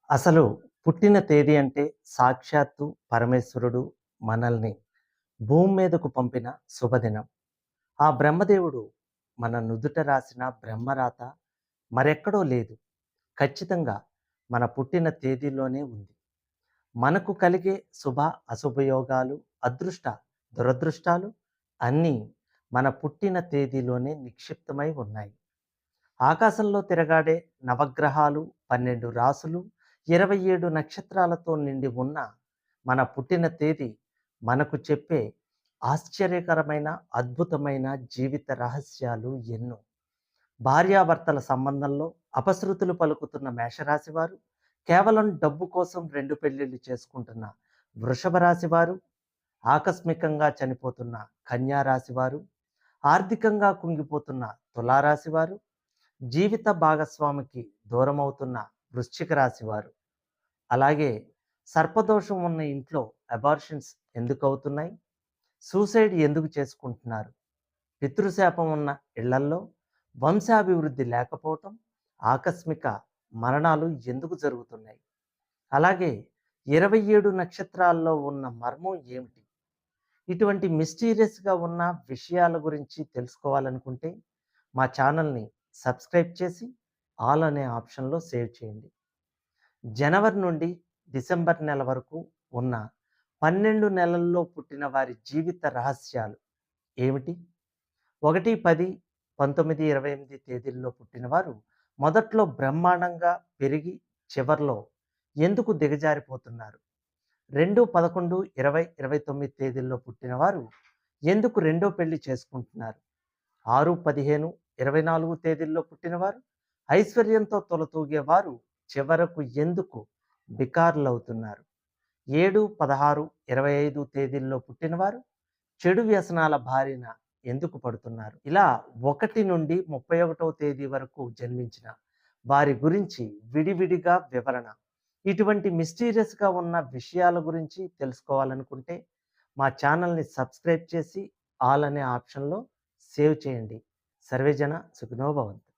అసలు పుట్టిన తేదీ అంటే సాక్షాత్తు పరమేశ్వరుడు మనల్ని భూమి మీదకు పంపిన శుభదినం. ఆ బ్రహ్మదేవుడు మన నుదుట రాసిన బ్రహ్మరాత మరెక్కడో లేదు. ఖచ్చితంగా మన పుట్టిన తేదీలోనే ఉంది. మనకు కలిగే శుభ అశుభయోగాలు, అదృష్ట దురదృష్టాలు అన్నీ మన పుట్టిన తేదీలోనే నిక్షిప్తమై ఉన్నాయి. ఆకాశంలో తిరగాడే నవగ్రహాలు, 12 రాసులు, 27 నక్షత్రాలతో నిండి ఉన్న మన పుట్టిన తేదీ మనకు చెప్పే ఆశ్చర్యకరమైన, అద్భుతమైన జీవిత రహస్యాలు ఎన్నో. భార్యాభర్తల సంబంధంలో అపశృతులు పలుకుతున్న మేషరాశి వారు, కేవలం డబ్బు కోసం 2 పెళ్లిళ్ళు చేసుకుంటున్న వృషభ రాశి వారు, ఆకస్మికంగా చనిపోతున్న కన్యా రాశి వారు, ఆర్థికంగా కుంగిపోతున్న తులారాశి వారు, జీవిత భాగస్వామికి దూరమవుతున్న వృశ్చిక రాశి వారు, అలాగే సర్పదోషం ఉన్న ఇంట్లో అబార్షన్స్ ఎందుకు అవుతున్నాయి, సూసైడ్ ఎందుకు చేసుకుంటున్నారు, పితృశాపం ఉన్న ఇళ్లల్లో వంశాభివృద్ధి లేకపోవటం, ఆకస్మిక మరణాలు ఎందుకు జరుగుతున్నాయి, అలాగే 27 నక్షత్రాల్లో ఉన్న మర్మం ఏమిటి, ఇటువంటి మిస్టీరియస్గా ఉన్న విషయాల గురించి తెలుసుకోవాలనుకుంటే మా ఛానల్ని సబ్స్క్రైబ్ చేసి ఆల్ అనే ఆప్షన్లో సేవ్ చేయండి. జనవరి నుండి డిసెంబర్ నెల వరకు ఉన్న 12 నెలల్లో పుట్టిన వారి జీవిత రహస్యాలు ఏమిటి? 1, 10, 19, 28 తేదీల్లో పుట్టిన వారు మొదట్లో బ్రహ్మాండంగా పెరిగి చివర్లో ఎందుకు దిగజారిపోతున్నారు? 2, 11, 20, 29 తేదీల్లో పుట్టిన వారు ఎందుకు రెండో పెళ్లి చేసుకుంటున్నారు? 6, 15, 24 తేదీల్లో పుట్టినవారు ఐశ్వర్యంతో తొలతూగేవారు చివరకు ఎందుకు బికారులవుతున్నారు? 7, 16, 25 తేదీల్లో పుట్టినవారు చెడు వ్యసనాల బారిన ఎందుకు పడుతున్నారు? ఇలా 1 నుండి 31వ తేదీ వరకు జన్మించిన వారి గురించి విడివిడిగా వివరణ. ఇటువంటి మిస్టీరియస్గా ఉన్న విషయాల గురించి తెలుసుకోవాలనుకుంటే మా ఛానల్ని సబ్స్క్రైబ్ చేసి ఆల్ అనే ఆప్షన్లో సేవ్ చేయండి. సర్వేజన సుఖినో భవంతు.